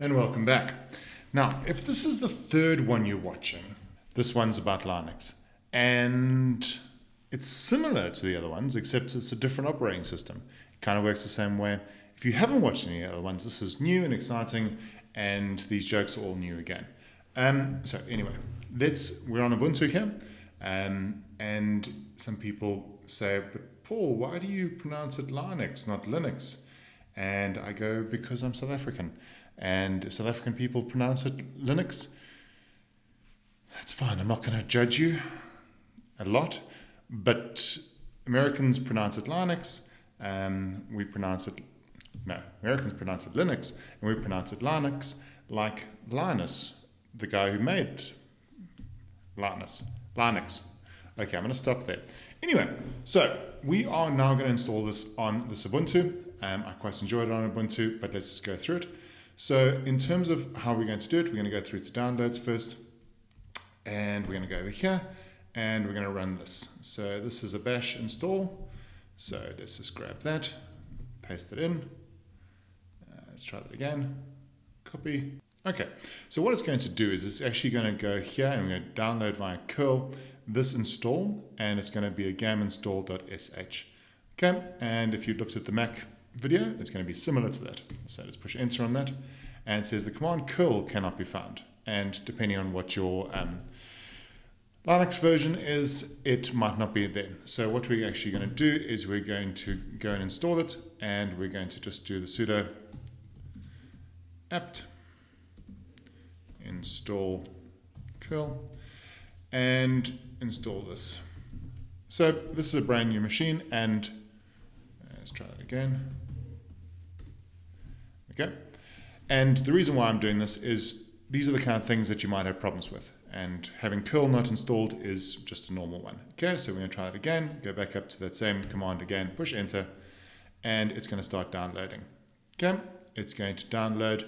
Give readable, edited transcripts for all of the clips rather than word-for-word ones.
And welcome back. Now, if this is the third one you're watching, this one's about Linux. And it's similar to the other ones, except it's a different operating system. It kind of works the same way. If you haven't watched any other ones, this is new and exciting, and these jokes are all new again. So anyway, we're on Ubuntu here, and some people say, but Paul, why do you pronounce it Linux, not Linux? And I go, because I'm South African. And if South African people pronounce it Linux, that's fine. I'm not going to judge you a lot. But Americans pronounce it Linux. Americans pronounce it Linux. And we pronounce it Linux like Linus, the guy who made Linux. Okay, I'm going to stop there. Anyway, so we are now going to install this on this Ubuntu. I quite enjoyed it on Ubuntu, but let's just go through it. So in terms of how we're going to do it, we're going to go through to downloads first, and we're going to go over here, and we're going to run this. So this is a bash install. So let's just grab that, paste it in. Let's try that again. Copy. Okay, so what it's going to do is it's actually going to go here, and we're going to download via curl this install, and it's going to be a gaminstall.sh. Okay, and if you looked at the Mac video, it's going to be similar to that. So let's push enter on that, and it says the command curl cannot be found, and depending on what your Linux version is, it might not be there. So what we're actually going to do is we're going to go and install it, and we're going to just do the sudo apt install curl and install this. So this is a brand new machine, and let's try that again. Okay, and the reason why I'm doing this is these are the kind of things that you might have problems with, and having curl not installed is just a normal one. Okay, so we're going to try it again, go back up to that same command again, push enter, and it's going to start downloading. Okay, it's going to download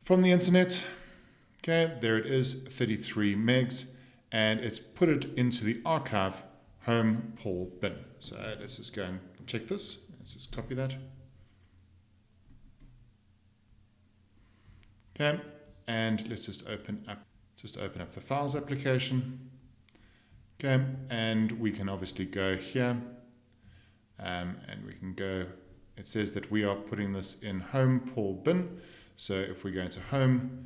from the internet. Okay, there it is, 33 megs, and it's put it into the archive home Paul bin. So let's just go and check this. Let's just copy that. Okay, and let's just open up the files application. Okay, and we can obviously go here, and we can go. It says that we are putting this in home Paul bin. So if we go into home,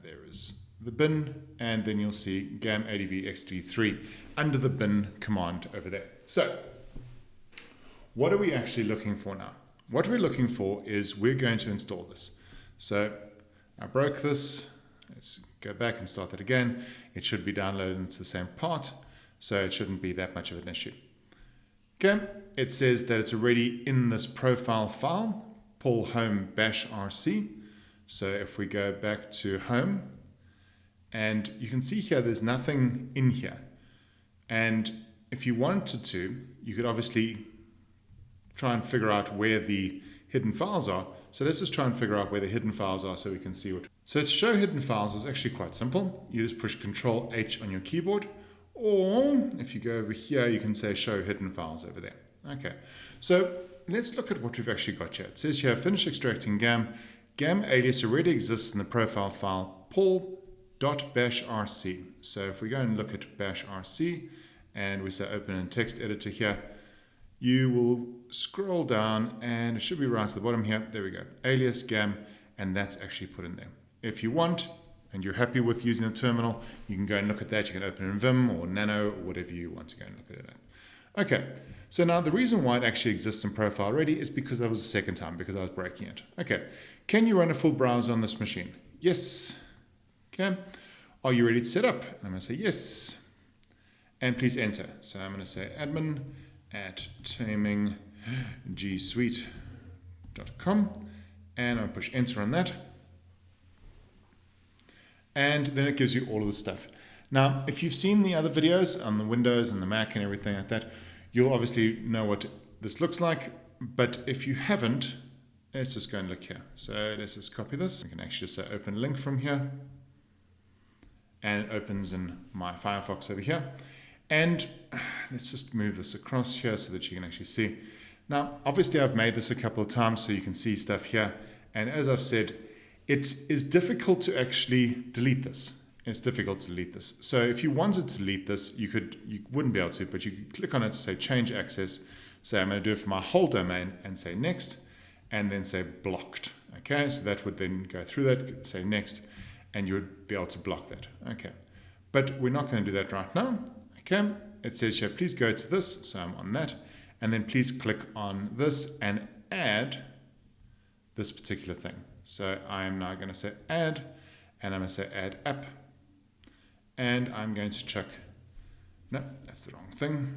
there is the bin, and then you'll see GAMADV-XTD3 under the bin command over there. So what are we actually looking for now? What we're looking for is we're going to install this. So I broke this. Let's go back and start that again. It should be downloaded into the same part, so it shouldn't be that much of an issue. Okay, it says that it's already in this profile file, Paul home bash rc. So if we go back to home, and you can see here there's nothing in here. And if you wanted to, you could obviously try and figure out where the hidden files are. So let's just try and figure out where the hidden files are so we can see what. So to show hidden files is actually quite simple. You just push Control H on your keyboard, or if you go over here, you can say show hidden files over there. Okay, so let's look at what we've actually got here. It says here, finish extracting GAM. GAM alias already exists in the profile file paul.bashrc. So if we go and look at bashrc, and we say open in text editor here, you will scroll down, and it should be right at the bottom here. There we go, alias GAM, and that's actually put in there. If you want, and you're happy with using the terminal, you can go and look at that. You can open it in Vim or Nano or whatever you want to go and look at it at. Okay, so now the reason why it actually exists in profile already is because that was the second time, because I was breaking it. Okay, can you run a full browser on this machine? Yes. Okay, are you ready to set up? And I'm going to say yes, and please enter. So I'm going to say admin at tamingGsuite.com, and I'll push enter on that. And then it gives you all of the stuff. Now, if you've seen the other videos on the Windows and the Mac and everything like that, you'll obviously know what this looks like. But if you haven't, let's just go and look here. So let's just copy this. We can actually just say open link from here. And it opens in my Firefox over here. And let's just move this across here so that you can actually see. Now, obviously I've made this a couple of times so you can see stuff here. And as I've said, it is difficult to actually delete this. It's difficult to delete this. So if you wanted to delete this, you wouldn't be able to, but you could click on it to say change access. Say I'm going to do it for my whole domain and say next, and then say blocked. Okay, so that would then go through that, say next, and you would be able to block that. Okay, but we're not going to do that right now. Okay, it says here, please go to this. So I'm on that, and then please click on this and add this particular thing. So I'm now going to say add, and I'm going to say add app, and I'm going to check. No, that's the wrong thing.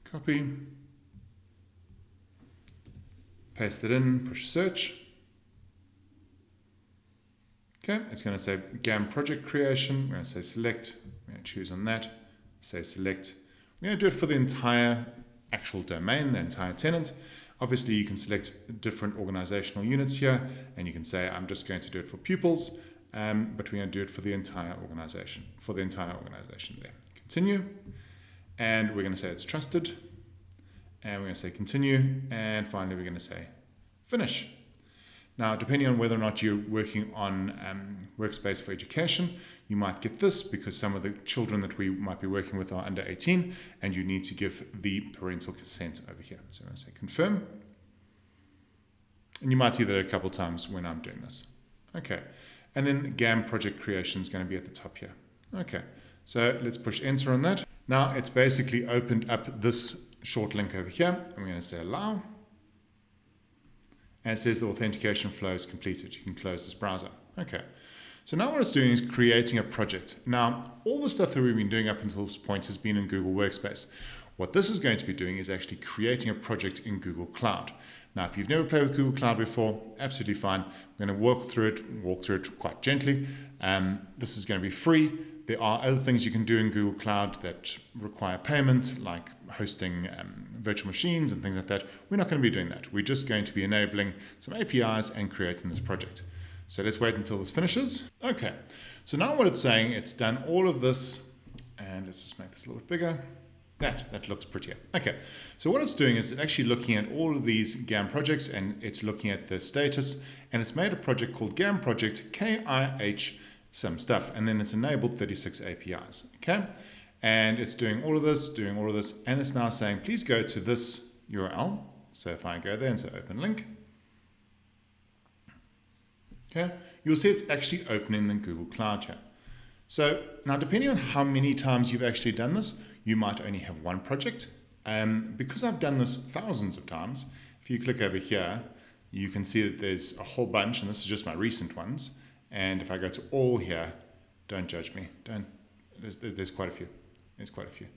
Copy, paste it in, push search. Okay, it's going to say GAM project creation. We're going to say select. We're going to choose on that. Say select. We're going to do it for the entire actual domain, the entire tenant. Obviously, you can select different organizational units here, and you can say I'm just going to do it for pupils, but we're going to do it for the entire organization. There. Continue. And we're going to say it's trusted, and we're going to say continue, and finally we're going to say finish. Now, depending on whether or not you're working on Workspace for Education, you might get this because some of the children that we might be working with are under 18, and you need to give the parental consent over here. So I'm going to say confirm, and you might see that a couple times when I'm doing this. Okay, and then GAM project creation is going to be at the top here. Okay, so let's push enter on that. Now it's basically opened up this short link over here. I'm going to say allow. And it says the authentication flow is completed. You can close this browser. Okay. So now what it's doing is creating a project. Now, all the stuff that we've been doing up until this point has been in Google Workspace. What this is going to be doing is actually creating a project in Google Cloud. Now, if you've never played with Google Cloud before, absolutely fine. I'm going to walk through it quite gently. This is going to be free. There are other things you can do in Google Cloud that require payment, like hosting virtual machines and things like that. We're not going to be doing that. We're just going to be enabling some APIs and creating this project. So let's wait until this finishes. Okay, so now what it's saying, it's done all of this, and let's just make this a little bit bigger. That looks prettier. Okay, so what it's doing is it's actually looking at all of these GAM projects, and it's looking at the status, and it's made a project called GAM project KIH some stuff, and then it's enabled 36 APIs, okay? And it's doing all of this, and it's now saying, please go to this URL. So if I go there and say open link, okay, you'll see it's actually opening the Google Cloud here. So now depending on how many times you've actually done this, you might only have one project. Because I've done this thousands of times, if you click over here, you can see that there's a whole bunch, and this is just my recent ones. And if I go to all here, don't judge me. There's quite a few. There's quite a few.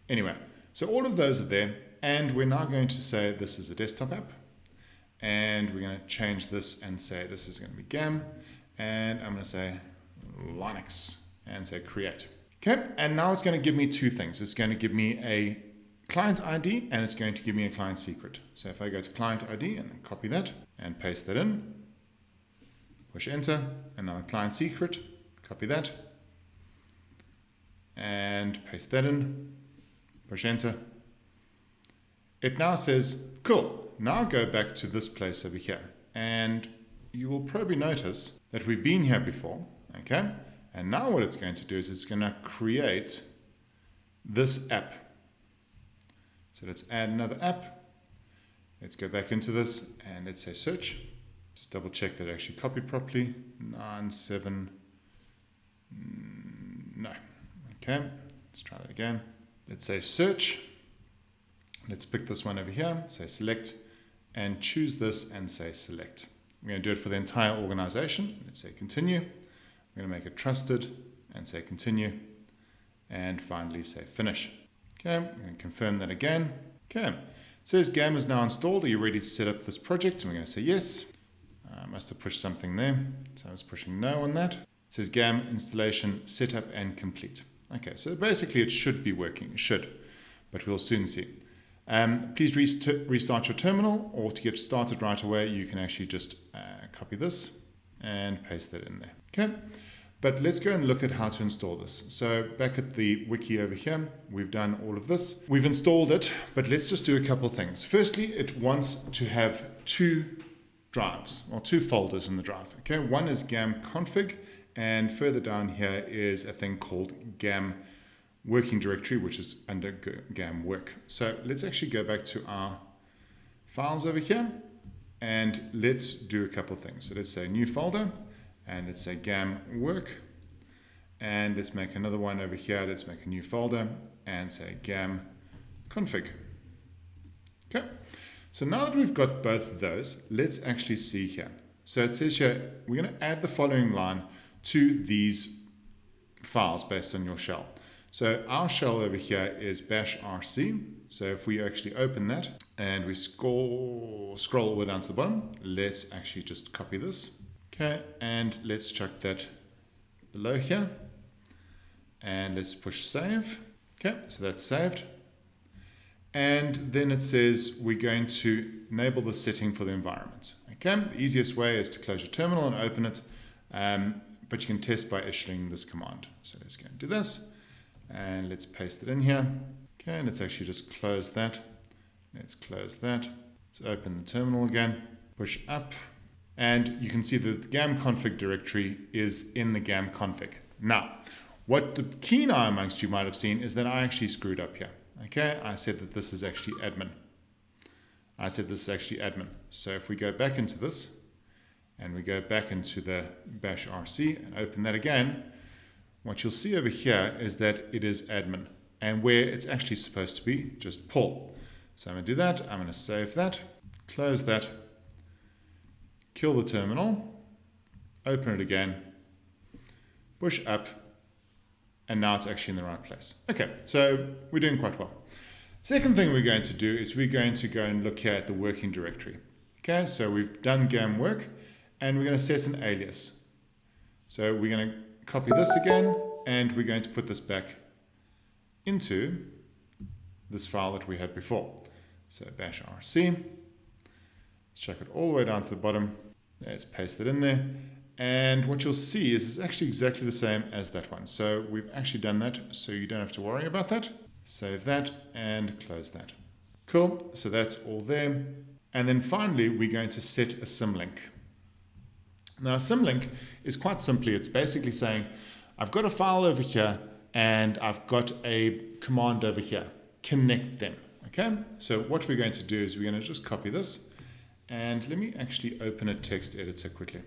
Anyway, so all of those are there, and we're now going to say this is a desktop app, and we're going to change this and say this is going to be GAM, and I'm going to say Linux and say create. Okay, and now it's going to give me two things. It's going to give me a client ID, and it's going to give me a client secret. So if I go to client ID and copy that and paste that in, push enter, and now a client secret, copy that, and paste that in, push enter. It now says, cool, now go back to this place over here. And you will probably notice that we've been here before, okay? And now what it's going to do is it's going to create this app. So let's add another app. Let's go back into this, and let's say search. Just double check that I actually copied properly. 97. No. Okay. Let's try that again. Let's say search. Let's pick this one over here. Say select, and choose this and say select. We're going to do it for the entire organization. Let's say continue. We're going to make it trusted and say continue. And finally say finish. Okay. We're going to confirm that again. Okay. It says GAM is now installed. Are you ready to set up this project? And we're going to say yes. I must have pushed something there, so I was pushing no on that. It says GAM installation setup and complete. Okay, so basically it should be working. It should, but we'll soon see. Please restart your terminal, or to get started right away, you can actually just copy this and paste that in there. Okay, But let's go and look at how to install this. So back at the wiki over here, we've done all of this. We've installed it, but let's just do a couple of things. Firstly, it wants to have two drives, or two folders in the drive. Okay, one is gam config, and further down here is a thing called gam working directory, which is under gam work. So let's actually go back to our files over here, and let's do a couple of things. So let's say new folder, and let's say gam work, and let's make another one over here. Let's make a new folder and say gam config. Okay, so now that we've got both of those, let's actually see here. So it says here we're going to add the following line to these files based on your shell. So our shell over here is -rc. So if we actually open that and we scroll all the way down to the bottom, let's actually just copy this. Okay, and let's chuck that below here, and let's push save. Okay, so that's saved. And then it says we're going to enable the setting for the environment. Okay, the easiest way is to close your terminal and open it, but you can test by issuing this command. So let's go and do this, and let's paste it in here. Okay, and let's actually just close that. Let's close that. Let's open the terminal again, push up. And you can see that the gam config directory is in the gam config. Now, what the keen eye amongst you might have seen is that I actually screwed up here. Okay, I said that this is actually admin. So if we go back into this, and we go back into the -rc and open that again, what you'll see over here is that it is admin, and where it's actually supposed to be just Paul. So I'm going to do that. I'm going to save that, close that, kill the terminal, open it again, push up, and now it's actually in the right place. Okay, so we're doing quite well. Second thing we're going to do is we're going to go and look here at the working directory. Okay, so we've done gam work, and we're going to set an alias. So we're going to copy this again, and we're going to put this back into this file that we had before. So -rc. Chuck it all the way down to the bottom. Let's paste it in there. And what you'll see is it's actually exactly the same as that one. So we've actually done that, so you don't have to worry about that. Save that and close that. Cool, so that's all there. And then finally, we're going to set a symlink. Now, a symlink is quite simply, it's basically saying, I've got a file over here and I've got a command over here. Connect them, okay? So what we're going to do is we're going to just copy this. And let me actually open a text editor quickly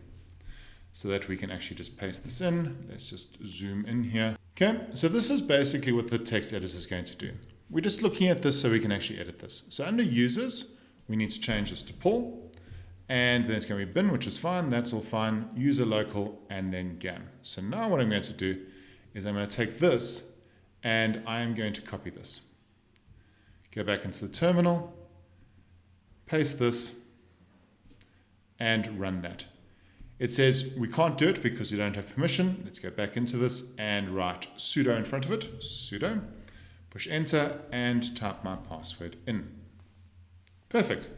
so that we can actually just paste this in. Let's just zoom in here. Okay, so this is basically what the text editor is going to do. We're just looking at this so we can actually edit this. So under users, we need to change this to Paul, and then it's going to be bin, which is fine. That's all fine. User local, and then gam. So now what I'm going to do is I'm going to take this and I'm going to copy this. Go back into the terminal, paste this, and run that. It says we can't do it because you don't have permission. Let's go back into this and write sudo in front of it. Sudo, push enter, and type my password in. Perfect.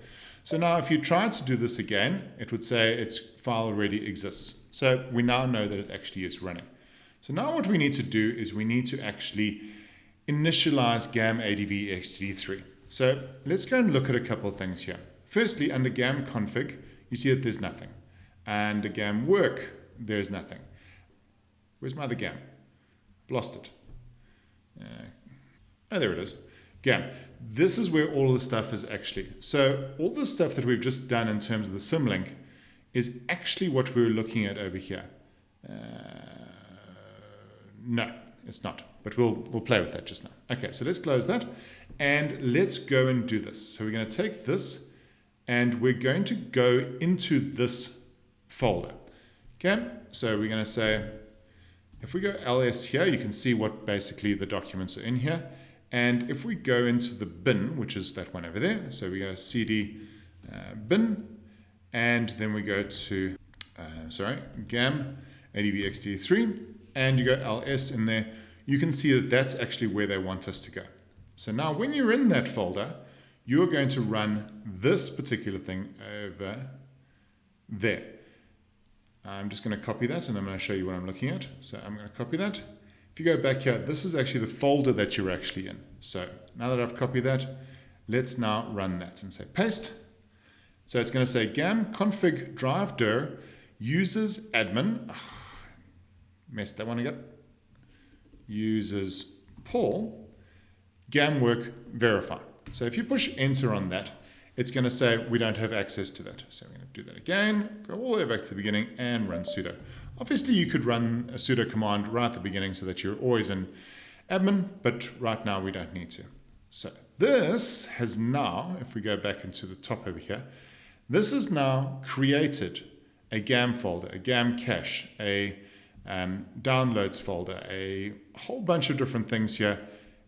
So now if you try to do this again, it would say its file already exists. So we now know that it actually is running. So now what we need to do is we need to actually initialize GAMADV-XTD3. So let's go and look at a couple of things here. Firstly, under gam config, you see that there's nothing. And the gam work, there's nothing. Where's my other gam? Lost it. Oh, there it is. Gam. This is where all the stuff is actually. So all the stuff that we've just done in terms of the symlink is actually what we're looking at over here. No, it's not. But we'll play with that just now. Okay, so let's close that. And let's go and do this. So we're going to take this and we're going to go into this folder. Okay, so we're going to say, if we go ls here, you can see what basically the documents are in here. And if we go into the bin, which is that one over there, so we go cd bin, and then we go to, GAMADV-XTD3, and you go ls in there, you can see that that's actually where they want us to go. So now when you're in that folder, you're going to run this particular thing over there. I'm just going to copy that and I'm going to show you what I'm looking at. So I'm going to copy that. If you go back here, this is actually the folder that you're actually in. So now that I've copied that, let's now run that and say paste. So it's going to say gam config drive dir users admin. Oh, messed that one again. Users Paul gam work verify. So if you push enter on that, it's going to say we don't have access to that. So we're going to do that again, go all the way back to the beginning and run sudo. Obviously you could run a sudo command right at the beginning so that you're always in admin, but right now we don't need to. So this has now, if we go back into the top over here, this has now created a GAM folder, a GAM cache, a downloads folder, a whole bunch of different things here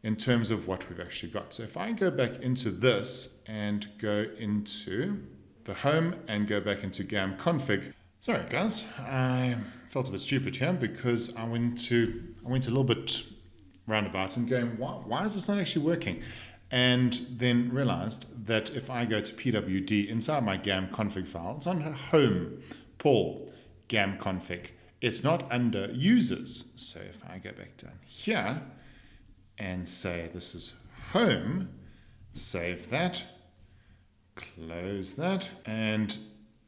in terms of what we've actually got. So if I go back into this and go into the home and go back into GAM config. Sorry guys, I felt a bit stupid here because I went a little bit roundabout and going, why is this not actually working? And then realized that if I go to pwd inside my GAM config file, it's on home, Paul, GAM config. It's not under users. So if I go back down here and say this is home, save that, close that, and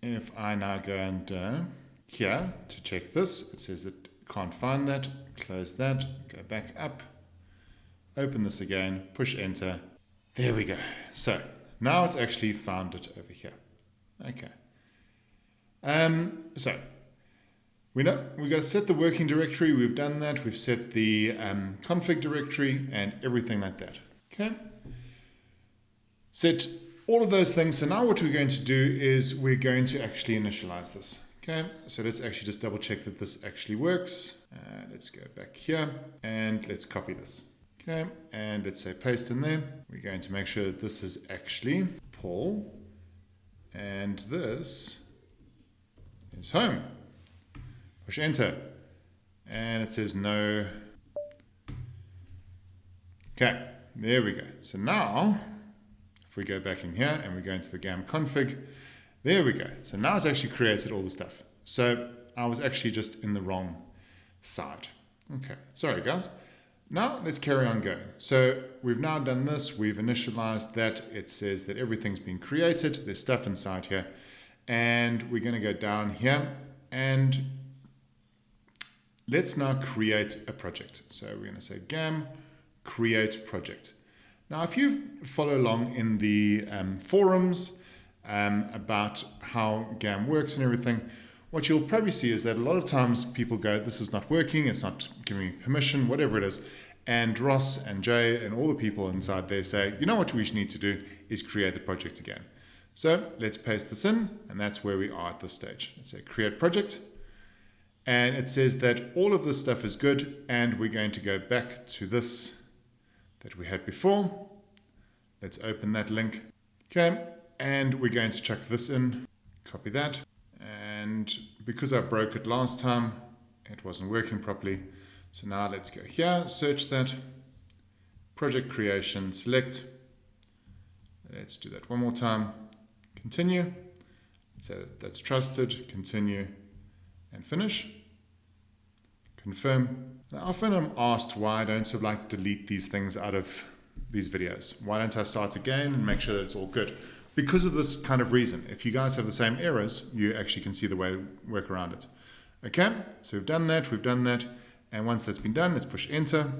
if I now go under here to check this, it says that can't find that, close that, go back up, open this again, push enter. There we go. So now it's actually found it over here. Okay. So we know we've got to set the working directory. We've done that. We've set the config directory and everything like that. Okay. Set all of those things. So now what we're going to do is we're going to actually initialize this. Okay. So let's actually just double check that this actually works. Let's go back here and let's copy this. Okay, and let's say paste in there. We're going to make sure that this is actually Paul and this is home. Push enter and it says no. Okay, there we go. So now if we go back in here and we go into the GAM config, there we go. So now it's actually created all the stuff. So I was actually just in the wrong side. Okay, sorry guys. Now let's carry on going. So we've now done this, we've initialized that, it says that everything's been created, there's stuff inside here, and we're going to go down here and let's now create a project. So we're going to say gam create project. Now if you follow along in the forums about how GAM works and everything, what you'll probably see is that a lot of times people go, this is not working, it's not giving me permission, whatever it is. And Ross and Jay and all the people inside there say, you know what we need to do is create the project again. So let's paste this in, and that's where we are at this stage. Let's say create project. And it says that all of this stuff is good, and we're going to go back to this that we had before. Let's open that link. Okay, and we're going to chuck this in, copy that. And because I broke it last time, it wasn't working properly. So now let's go here, search that, project creation, select. Let's do that one more time. Continue. Let's say that's trusted, continue, and finish. Confirm. Now often I'm asked why I don't sort of delete these things out of these videos. Why don't I start again and make sure that it's all good? Because of this kind of reason. If you guys have the same errors, you actually can see the way to work around it. Okay, so we've done that. And once that's been done, let's push enter.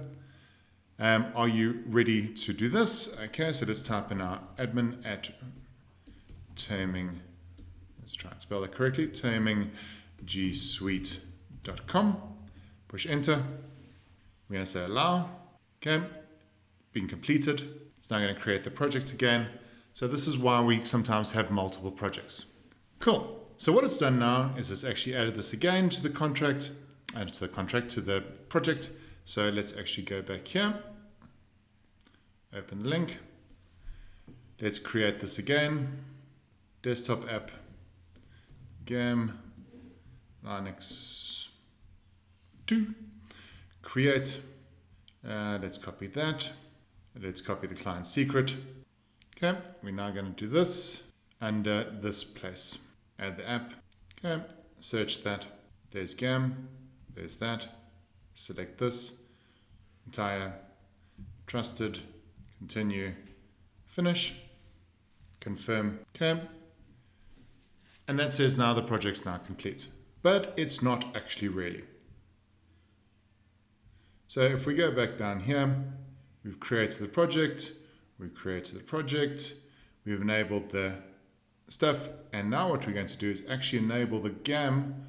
Are you ready to do this? Okay, so let's type in our admin at terming, let's try and spell that correctly, termingGsuite.com. Push enter. We're going to say allow. Okay, being completed. It's now going to create the project again. So this is why we sometimes have multiple projects. Cool. So what it's done now is it's actually added this again to the contract, to the project. So let's actually go back here, open the link. Let's create this again. Desktop app, GAM, Linux 2, create. Let's copy that. Let's copy the client secret. Okay, we're now going to do this under this place. Add the app. Okay, search that. There's GAM, there's that. Select this, entire, trusted, continue, finish, confirm, okay. And that says now the project's now complete, but it's not actually really. So if we go back down here, we've created the project, we've enabled the stuff, and now what we're going to do is actually enable the GAM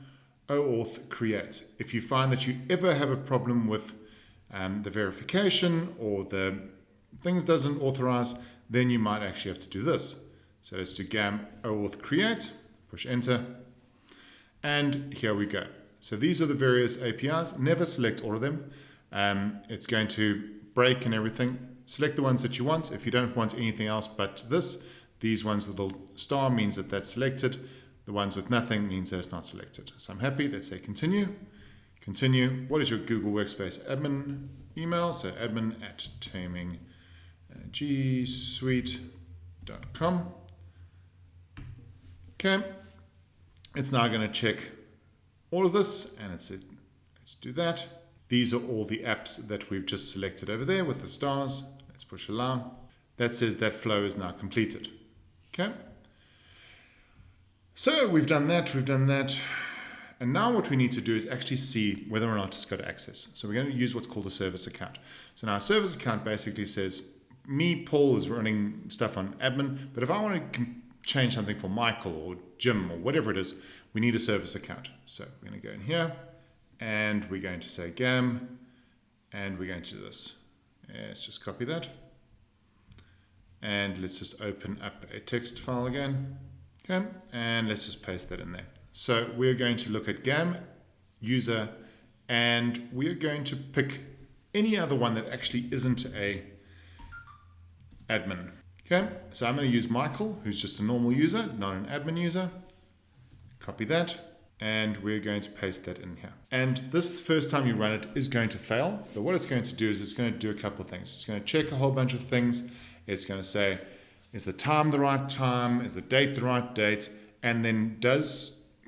OAuth create. If you find that you ever have a problem with the verification or the things doesn't authorize, then you might actually have to do this. So let's do GAM OAuth create, push enter, and here we go. So these are the various APIs. Never select all of them. It's going to break and everything. Select the ones that you want. If you don't want anything else but this, these ones with a little star means that that's selected. The ones with nothing means that it's not selected. So I'm happy. Let's say continue. Continue. What is your Google Workspace admin email? So admin@tamingGsuite.com. Okay. It's now going to check all of this, and let's do that. These are all the apps that we've just selected over there with the stars. Let's push allow. That says that flow is now completed. Okay. So we've done that. And now what we need to do is actually see whether or not it's got access. So we're going to use what's called a service account. So now a service account basically says, me, Paul, is running stuff on admin, but if I want to change something for Michael or Jim or whatever it is, we need a service account. So we're going to go in here, and we're going to say GAM, and we're going to do this. Let's just copy that. And let's just open up a text file again. Okay, and let's just paste that in there. So we're going to look at GAM, user, and we're going to pick any other one that actually isn't a admin. Okay, so I'm going to use Michael, who's just a normal user, not an admin user. Copy that, and we're going to paste that in here. And this first time you run it is going to fail, but what it's going to do is it's going to do a couple of things. It's going to check a whole bunch of things. It's going to say, is the time the right time? Is the date the right date? And then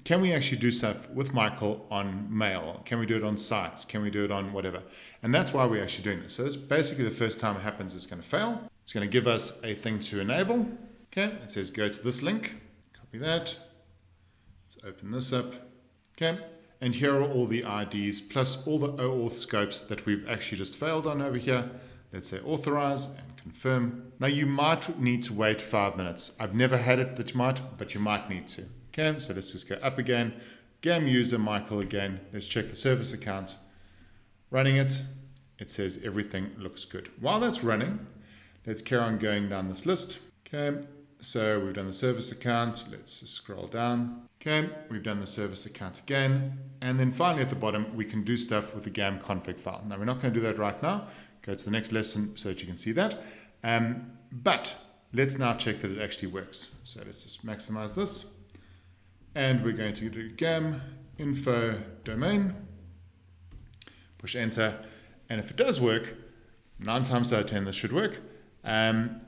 can we actually do stuff with Michael on mail? Can we do it on sites? Can we do it on whatever? And that's why we're actually doing this. So it's basically the first time it happens, it's going to fail. It's going to give us a thing to enable. Okay, it says go to this link. Copy that. Let's open this up. Okay, and here are all the IDs plus all the OAuth scopes that we've actually just failed on over here. Let's say authorize and confirm. Now you might need to wait 5 minutes. I've never had it that you might, but you might need to. Okay, so let's just go up again. GAM user Michael again. Let's check the service account. Running it. It says everything looks good. While that's running, let's carry on going down this list. Okay, so we've done the service account. Let's just scroll down. Okay, we've done the service account again. And then finally at the bottom, we can do stuff with the GAM config file. Now we're not going to do that right now. Go to the next lesson so that you can see that. But let's now check that it actually works. So let's just maximize this. And we're going to do GAM info domain. Push enter. And if it does work, 9 times out of 10 this should work.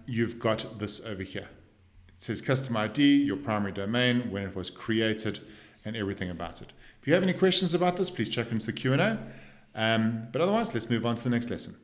You've got this over here. It says custom ID, your primary domain, when it was created, and everything about it. If you have any questions about this, please check into the Q&A. But otherwise, let's move on to the next lesson.